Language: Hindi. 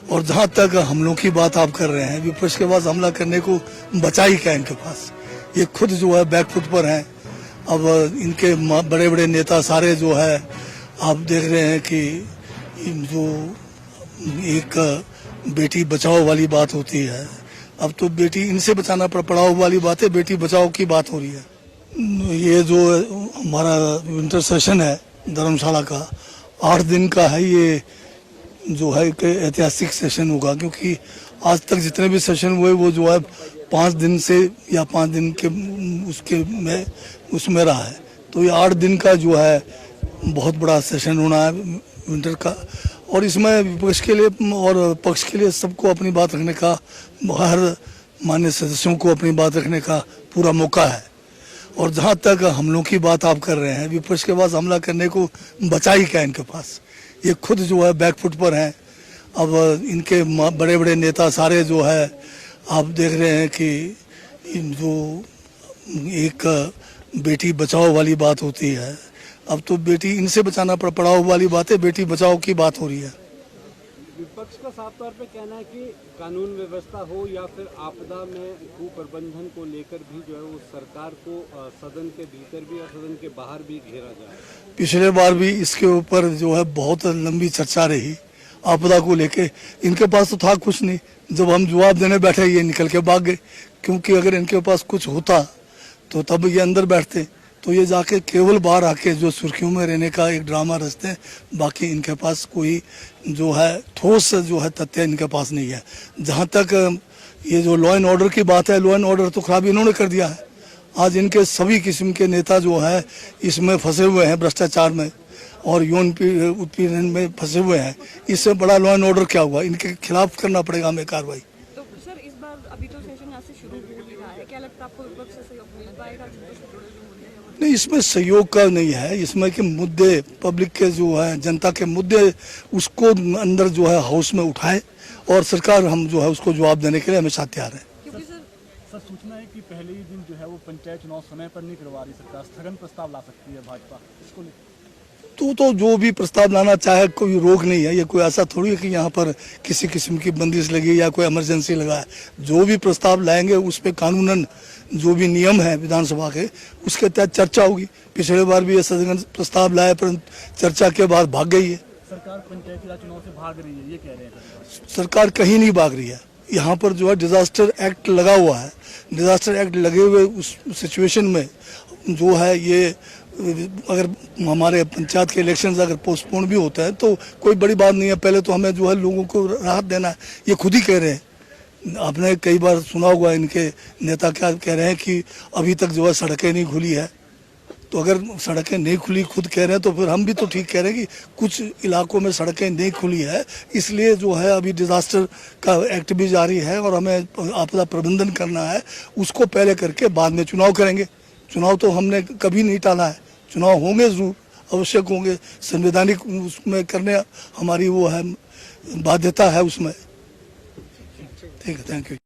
और जहां तक हमलों की बात आप कर रहे हैं, विपक्ष के पास हमला करने को बचा ही क्या इनके पास। ये खुद जो है बैकफुट पर हैं। अब इनके बड़े बड़े नेता सारे जो है आप देख रहे हैं कि जो एक बेटी बचाओ वाली बात होती है, अब तो बेटी इनसे बचाना पड़ाओ वाली बात है, बेटी बचाओ की बात हो रही है। ये जो हमारा विंटर सेशन है धर्मशाला का 8 दिन का है, ये जो है एक ऐतिहासिक सेशन होगा, क्योंकि आज तक जितने भी सेशन हुए वो जो है 5 दिन से या 5 दिन के उसमें रहा है। तो ये 8 दिन का जो है बहुत बड़ा सेशन होना है विंटर का, और इसमें विपक्ष के लिए और पक्ष के लिए सबको अपनी बात रखने का, हर मान्य सदस्यों को अपनी बात रखने का पूरा मौका है। और जहां तक हमलों की बात आप कर रहे हैं, विपक्ष के पास हमला करने को बचा ही क्या इनके पास। ये खुद जो है बैकफुट पर हैं। अब इनके बड़े बड़े नेता सारे जो है आप देख रहे हैं कि जो एक बेटी बचाओ वाली बात होती है, अब तो बेटी इनसे बचाना पड़ाओ वाली बात है, बेटी बचाओ की बात हो रही है। विपक्ष का साफ तौर पे कहना है कि कानून व्यवस्था हो या फिर आपदा में कुप्रबंधन को लेकर भी जो है वो सरकार को सदन के भीतर भी और सदन के बाहर भी घेरा जाए। पिछले बार भी इसके ऊपर जो है बहुत लंबी चर्चा रही आपदा को लेके। इनके पास तो था कुछ नहीं, जब हम जवाब देने बैठे ये निकल के भाग गए, क्योंकि अगर इनके पास कुछ होता तो तब ये अंदर बैठते। तो ये जाके केवल बाहर आके जो सुर्खियों में रहने का एक ड्रामा रचते हैं, बाकी इनके पास कोई जो है ठोस जो है तथ्य इनके पास नहीं है। जहाँ तक ये जो लॉ एंड ऑर्डर की बात है, लॉ एंड ऑर्डर तो खराब इन्होंने कर दिया है। आज इनके सभी किस्म के नेता जो है इसमें फंसे हुए हैं, भ्रष्टाचार में और यौन उत्पीड़न में फंसे हुए हैं। इससे बड़ा लॉ एंड ऑर्डर क्या हुआ, इनके खिलाफ करना पड़ेगा हमें कार्रवाई। तो सर इस बार अभी तो सेशन यहाँ से शुरू हो ही रहा है, क्या लगता है आपको विपक्ष से सहयोग मिल पाएगा? नहीं, इसमें सहयोग का नहीं है, इसमें कि मुद्दे पब्लिक के जो है, जनता के मुद्दे, उसको अंदर जो है हाउस में उठाए और सरकार हम जो है उसको जवाब देने के लिए हमेशा तैयार है। सर सूचना है कि पहले ही दिन जो है वो पंचायत चुनाव समय पर नहीं करवा रही सरकार, स्थगन प्रस्ताव ला सकती है भाजपा, इसको तो जो भी प्रस्ताव लाना चाहे कोई रोक नहीं है। ये कोई ऐसा थोड़ी है कि यहाँ पर किसी किस्म की बंदिश लगी या कोई इमरजेंसी लगा है। जो भी प्रस्ताव लाएंगे उस पर कानूनन जो भी नियम है विधानसभा के, उसके तहत चर्चा होगी। पिछले बार भी ये सदन प्रस्ताव लाया पर चर्चा के बाद भाग गई है। सरकार पंचायती राज चुनाव से भाग रही है, ये कह रहे हैं। सरकार कहीं नहीं भाग रही है। यहाँ पर जो है डिजास्टर एक्ट लगा हुआ है, डिजास्टर एक्ट लगे हुए उस सिचुएशन में जो है ये अगर हमारे पंचायत के इलेक्शंस अगर पोस्टपोन भी होता है तो कोई बड़ी बात नहीं है। पहले तो हमें जो है लोगों को राहत देना है, ये खुद ही कह रहे हैं। आपने कई बार सुना होगा इनके नेता क्या कह रहे हैं कि अभी तक जो है सड़कें नहीं खुली है। तो अगर सड़कें नहीं खुली खुद कह रहे हैं तो फिर हम भी तो ठीक कह रहे हैं कि कुछ इलाकों में सड़कें नहीं खुली है, इसलिए जो है अभी डिजास्टर का एक्ट भी जारी है और हमें आपदा प्रबंधन करना है। उसको पहले करके बाद में चुनाव करेंगे। चुनाव तो हमने कभी नहीं टाला है, चुनाव होंगे जरूर, आवश्यक होंगे, संवैधानिक उसमें करने हमारी वो है बाध्यता है उसमें। ठीक है, थैंक यू।